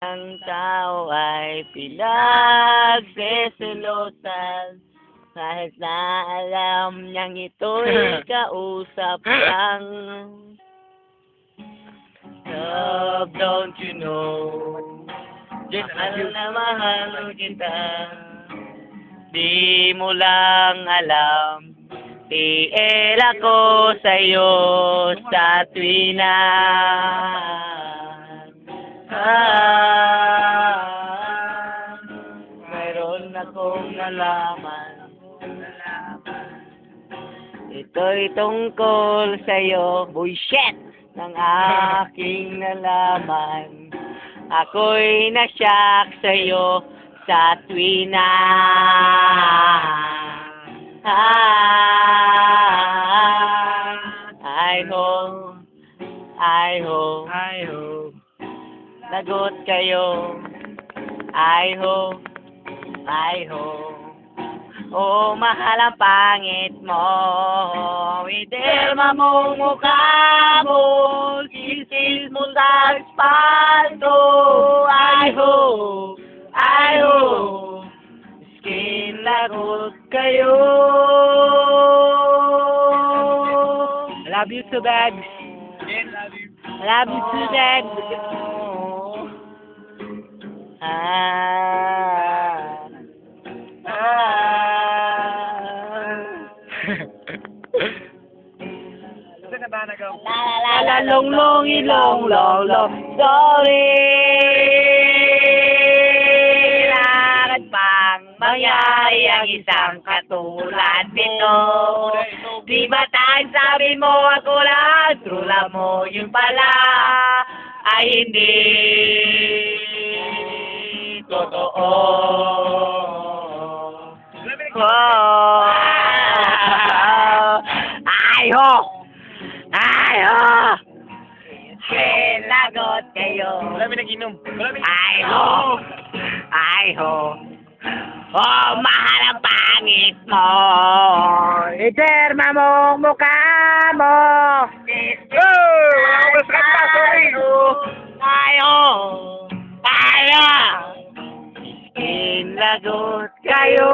Ang tao ay pinagseselosan kahit na alam niyang ito'y kausap lang. Love, don't you know, mahal na mahal kita. Di mo lang alam, tiil ako sa'yo sa tuwina. Mayroon akong nalaman, ito'y tungkol sa'yo. Bullshit! Ng aking nalaman, ako'y nasyak sa'yo sa tuwina. I hope, I hope, I hope lagot kayo. I hope, I hope. Oh, mahal ang pangit mo, iderma mong mukha mo, kisis mo sa espaldo. I hope, skin lagot kayo. I love you too, bags. I love you too, bags. La la long long long long long sorry. Lakad pang mangyari ang isang katulad nito. Di ba tayo sabi mo ako lang, true love mo yun pala ay hindi totoo. Lagot kayo. Wala may nag-inom. I hope. Oh, mahal ang pangit mo. Iterma mong mukha mo. Wala ko ba sa sorry. Inlagot kayo.